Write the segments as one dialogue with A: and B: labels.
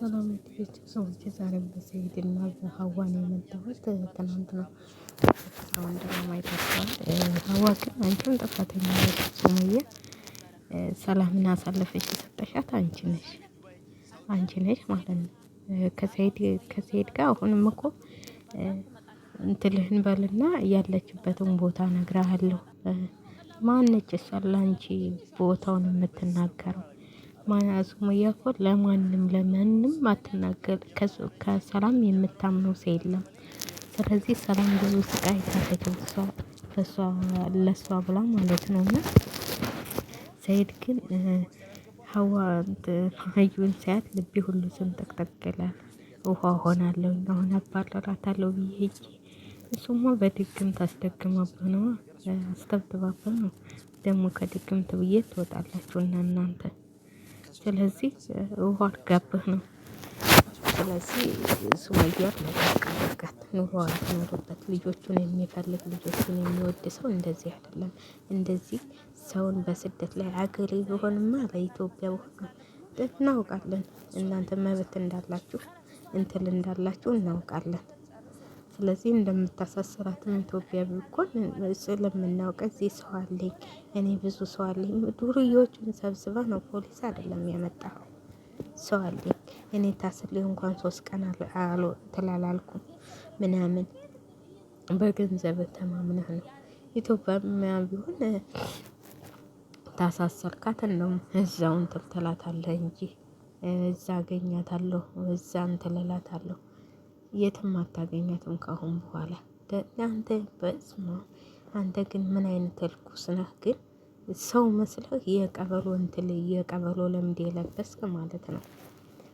A: ሰላም ቤተሰቦች፣ ዛሬ በሰኢድና በሀዋን የመጣሁት ትናንት ነው። ስራውን ድራማ አይታችኋል። ሀዋ ግን አንቺም ጥፋተኛ ነሽ ሱመያ። ሰላምን አሳልፈሽ የሰጠሻት አንቺ ነሽ ማለት ነው። ከሰኢድ ጋር አሁንም እኮ እንትልህን በልና ያለችበትን ቦታ እነግርሃለሁ። ማነች እሷ ለአንቺ ቦታውን የምትናገረው? ሱመያ እኮ ለማንም አትናገር። ከሰላም የምታምነው ሰው የለም። ስለዚህ ሰላም ብዙ ስቃይ አይታለች ለሷ ብላ ማለት ነው። እና ሰኢድ ግን ሀዋ ሀዩን ሳያት ልቤ ሁሉ ስንጥቅጥቅ ይላል። ውሃ ሆናለሁ አሁን አባረራታለሁ ብዬ ሄጄ እሱማ በድግምት አስደግማብህ ነው አስተብትባብህ ነው። ደግሞ ከድግምት ብዬ ትወጣላችሁ እናንተ። ስለዚህ ውሃ አድርጋብህ ነው። ስለዚህ ሱመያ ለቃ ኑሮዋ ትኖርበት። ልጆቹን የሚፈልግ ልጆቹን የሚወድ ሰው እንደዚህ አይደለም። እንደዚህ ሰውን በስደት ላይ አገሬ ቢሆንማ ለኢትዮጵያ ቢሆን እናውቃለን። እናንተ መብት እንዳላችሁ እንትን እንዳላችሁ እናውቃለን። ስለዚህ እንደምታሳስራትም ኢትዮጵያ ቢኮን ስለምናውቅ እዚህ ሰው አለኝ እኔ ብዙ ሰው አለኝ። ዱርዬዎቹን ሰብስባ ነው ፖሊስ አይደለም ያመጣው። ሰው አለኝ እኔ ታስሬ እንኳን 3 ቀን ተላላልኩም ምናምን በገንዘብ ተማምነህ ነው። ኢትዮጵያ ቢሆን ታሳሰርካት እንደውም እዛው እንትን ትላታለህ እንጂ እዛ አገኛታለሁ እዛ እንትን እላታለሁ። የትም አታገኛትም ካሁን በኋላ። አንተ በስመ አብ አንተ ግን ምን አይነት እርኩስ ነህ ግን! ሰው መስለህ የቀበሮ ለምድ የለበስክ ማለት ነው።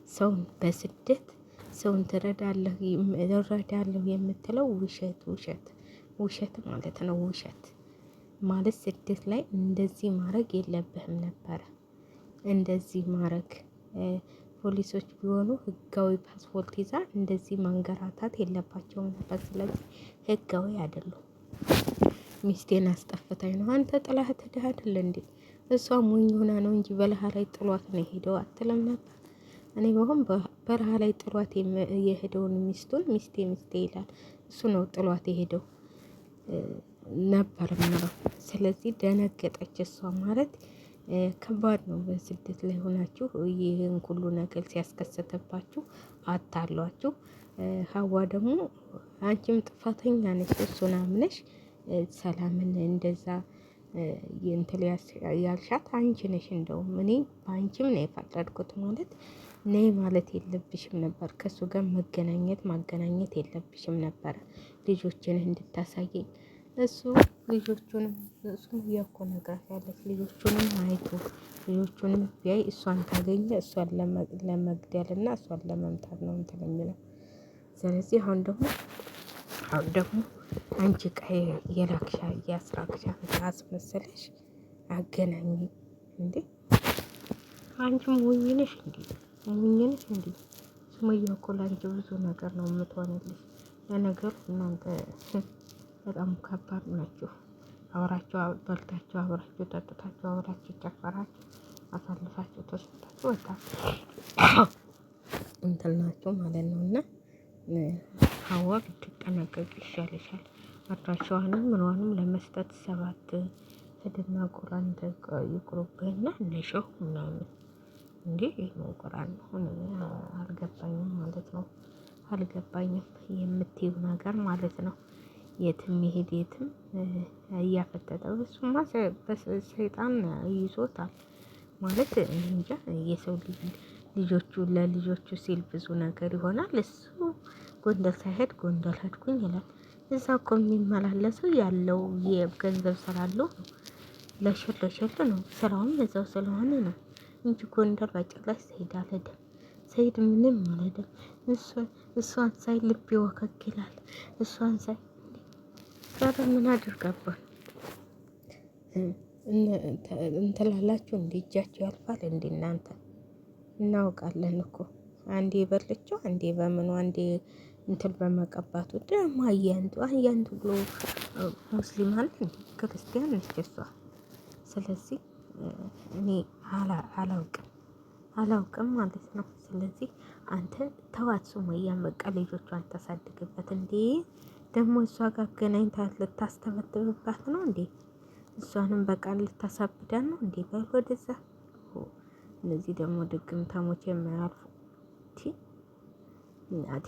A: ሰውን በስደት ሰውን እረዳለሁ የምትለው ውሸት ማለት ነው። ውሸት ማለት ስደት ላይ እንደዚህ ማድረግ የለብህም ነበረ። እንደዚህ ማድረግ ፖሊሶች ቢሆኑ ህጋዊ ፓስፖርት ይዛ እንደዚህ ማንገራታት የለባቸውም ነበር። ስለዚህ ህጋዊ አይደሉም። ሚስቴን አስጠፍታኝ ነው አንተ ጥላት ሄደህ አይደል እንዴ? እሷ ሞኝ ሆና ነው እንጂ በረሃ ላይ ጥሏት ነው የሄደው አትልም ነበር? እኔ በሆን በረሃ ላይ ጥሏት የሄደውን ሚስቱን ሚስቴ ይላል እሱ ነው ጥሏት የሄደው ነበር ምለው። ስለዚህ ደነገጠች እሷ ማለት ከባድ ነው። በስደት ላይ ሆናችሁ ይህን ሁሉ ነገር ሲያስከሰተባችሁ አታሏችሁ። ሀዋ ደግሞ አንቺም ጥፋተኛ ነሽ። እሱን አምነሽ ሰላምን እንደዛ እንትን ያልሻት አንቺ ነሽ። እንደውም እኔ በአንቺም ነው የፈረድኩት። ማለት ነይ ማለት የለብሽም ነበር። ከሱ ጋር ማገናኘት የለብሽም ነበረ። ልጆችን እንድታሳየኝ እሱ ልጆቹንም እያኮ ነገር ያለች ልጆቹንም አይቶ ልጆቹንም ቢያይ እሷን ካገኘ እሷን ለመግደል እና እሷን ለመምታት ነው እንትን የሚለው። ስለዚህ አሁን ደግሞ አንቺ ቀይ የላክሻ ያስራክሻ አስመሰለሽ አገናኝ እንዴ! አንቺም ሞኝ ነሽ እንዴ? ሱመያ እኮ ላንቺ ብዙ ነገር ነው የምትሆንልሽ። ለነገሩ እናንተ በጣም ከባድ ናችሁ። አብራችሁ በልታችሁ አብራችሁ ጠጥታችሁ አብራችሁ ጨፈራችሁ አሳልፋችሁ ተሰጣችሁ በጣም እንትን ናችሁ ማለት ነው። እና ሀዋ ብትጠነቀቂ ይሻልሻል። አድራሻዋንም ምኗንም ለመስጠት 7 ሂድና ቁራን ይቁርብህና ነሸው ምናምን እንዴ ነው ቁራን አልገባኝም ማለት ነው። አልገባኝም የምትይው ነገር ማለት ነው። የትም ይሄድ የትም እያፈጠጠ እሱማ ሰይጣን ይዞታል ማለት እንጃ። የሰው ለልጆቹ ሲል ብዙ ነገር ይሆናል። እሱ ጎንደር ሳይሄድ ጎንደር ሄድኩኝ ይላል። እዛ እኮ የሚመላለሰው ያለው የገንዘብ ስላለው ነው። ለሸል ነው ስራውም እዛው ስለሆነ ነው እንጂ ጎንደር በጭራሽ ሰኢድ አልሄደም። ሰኢድ ምንም አልሄደም። እሷን ሳይ ልቤ ወከክ ይላል። እሷን ሳይ ምን አድርጋባል እንትላላችሁ እንዴ? እጃችሁ ያልፋል እንዴ እናንተ? እናውቃለን እኮ አንዴ በልቼው አንዴ በምኑ አንዴ እንትን በመቀባቱ ደግሞ አያንቱ ብሎ ሙስሊም አለ እንዴ? ክርስቲያን ነች እሷ። ስለዚህ እኔ አላውቅም ማለት ነው። ስለዚህ አንተ ተዋት ሱመያን በቃ ልጆቿን ታሳድግበት እንዴ። ደግሞ እሷ ጋር አገናኝታት ልታስተበትብባት ነው እንዴ? እሷንም በቃል ልታሳብዳን ነው እንዴ? በል ወደዛ። እነዚህ ደግሞ ድግምተሞች የማያልፉ እናቴ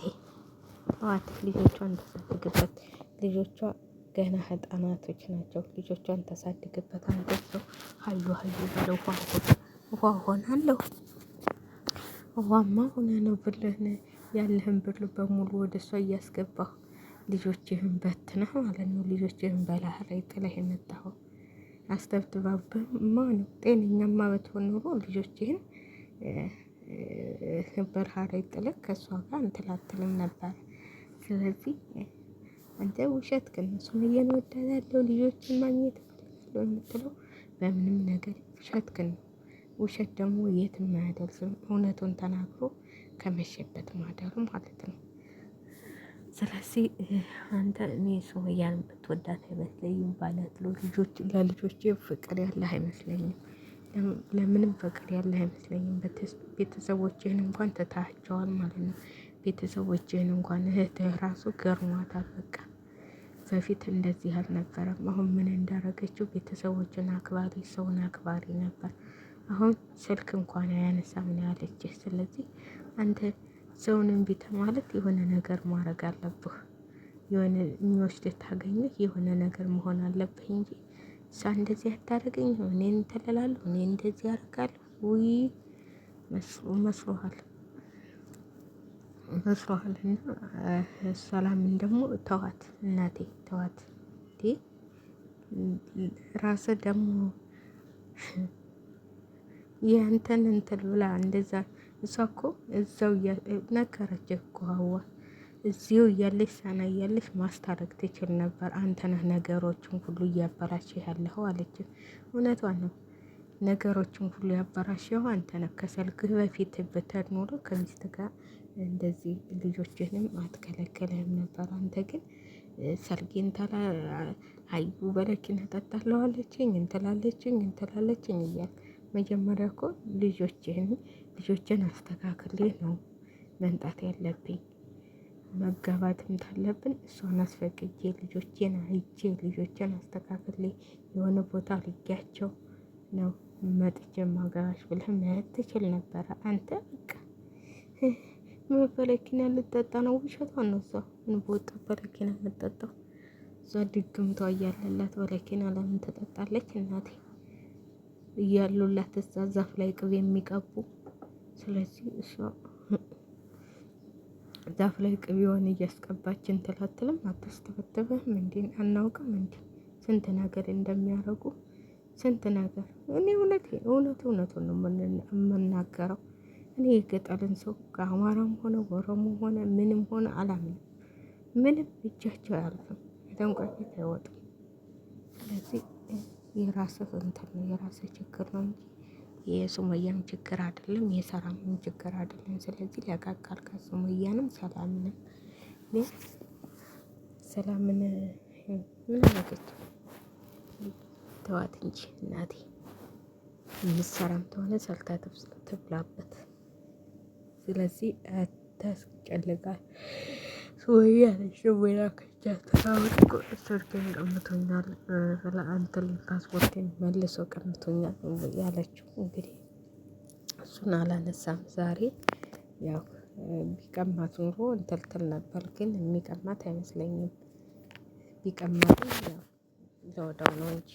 A: ተዋት፣ ልጆቿን ታሳድግበት። ልጆቿ ገና ህፃናቶች ናቸው። ልጆቿን ታሳድግበት። አንተ ሰው ሀዩ ሀዩ ብለው ውሃ ሆናለሁ። ውሃማ ሆነ ነው ብልህን ያለህን ብር በሙሉ ወደ እሷ እያስገባሁ ልጆችህን በትነህ ማለት ነው። ልጆችህን በላህ ላይ ጥለህ የመጣኸው አስተብትባብህማ ነው። ጤነኛማ ብትሆን ኖሮ ልጆችህን በረሃ ላይ ጥለህ ከእሷ ጋር እንትን አትልም ነበር። ስለዚህ አንተ ውሸት ግን ሱመያን እወዳታለሁ ልጆችን ማግኘት እፈልጋለሁ የምትለው በምንም ነገር ውሸት ግን ነው። ውሸት ደግሞ የትም አያደርስም። እውነቱን ተናግሮ ከመሸበት ማደሩ ማለት ነው። ስለዚህ አንተ እኔ ሱመያን ብትወዳት አይመስለኝም። ባለት ለልጆቼ ፍቅር ያለህ አይመስለኝም። ለምንም ፍቅር ያለህ አይመስለኝም። ቤተሰቦችህን እንኳን ትታቸዋል ማለት ነው። ቤተሰቦችህን እንኳን እህትህ ራሱ ገርሟታል። በቃ በፊት እንደዚህ አልነበረም። አሁን ምን እንዳረገችው ቤተሰቦችን አክባሪ፣ ሰውን አክባሪ ነበር። አሁን ስልክ እንኳን አያነሳም ነው ያለችህ። ስለዚህ አንተ ሰውን እምቢ ማለት የሆነ ነገር ማድረግ አለብህ። የሆነ የሚወስድህ ታገኘህ የሆነ ነገር መሆን አለብህ እንጂ እሷ እንደዚህ አታደርገኝ፣ እኔን እንተለላለሁ፣ እኔ እንደዚህ አደርጋለሁ። ውይ መስሎሃል። እና ሰላምን ደግሞ ተዋት እናቴ ተዋት። ራስህ ደግሞ ያንተን እንትን ብላ እንደዛ እሷ እኮ እዛው ነገረችህ እኮ ሀዋ እዚሁ እያለሽ ሳና እያለሽ ማስታረቅ ትችል ነበር። አንተ ነህ ነገሮችን ሁሉ እያበላሸህ ያለኸው አለችህ። እውነቷን ነው። ነገሮችን ሁሉ ያበላሸኸው አንተ ነህ። ከሰርግህ በፊት ብትሄድ ኖሮ ከሚስት ጋር እንደዚህ ልጆችህንም አትከለከለህም ነበር። አንተ ግን ሰርጌን ሀዩ በረኪና እጠጣለሁ አለችኝ እንትላለችኝ እያልክ መጀመሪያ እኮ ልጆችን አስተካክሌ ነው መምጣት ያለብኝ። መጋባትም ካለብን እሷን አስፈቅጄ ልጆቼን አይቼ ልጆቼን አስተካክሌ የሆነ ቦታ ልጊያቸው ነው መጥቼ ማገባሽ ብለህ መሄድ ትችል ነበረ። አንተ በቃ በረኪና ልጠጣ ነው። ውሸቷን ነው። እሷ ምን በወጣ በረኪና የምትጠጣው? እሷ ድግምቷ እያለላት በረኪና ለምን ትጠጣለች? እናቴ እያሉላት እዛ ዛፍ ላይ ቅቤ የሚቀቡ። ስለዚህ እሷ ዛፍ ላይ ቅቤውን እያስቀባች እንትን አትልም፣ አታስተበትብህም። እንዴ አናውቅም እንዴ ስንት ነገር እንደሚያደርጉ ስንት ነገር። እኔ እውነቱን ነው የምናገረው። እኔ የገጠርን ሰው ከአማራም ሆነ ኦሮሞ ሆነ ምንም ሆነ አላምንም። ምንም እጃቸው አያልፍም፣ የጠንቋይ ቤት አይወጡም። ስለዚህ የራስህ እንትን ነው የራስህ ችግር ነው እንጂ የሱመያም ችግር አይደለም፣ የሰላምም ችግር አይደለም። ስለዚህ ለቃቃል ከሱመያንም ሰላምንም ሰላምን ምን አደረገች? ተዋት እንጂ እናቴ። የምትሰራም ተሆነ ሰርታ ትብላበት። ስለዚህ አታስጨልቃት። ሱመያ ነች ደግሞ የላከቻት። ስልኬን ቀምቶኛል፣ እንትን ፓስፖርቴን መልሶ ቀምቶኛል ያለችው እንግዲህ እሱን አላነሳም ዛሬ። ያው ቢቀማት ኑሮ እንትን ነበር፣ ግን የሚቀማት አይመስለኝም። ቢቀማትም ያው ለወዳው ነው እንጂ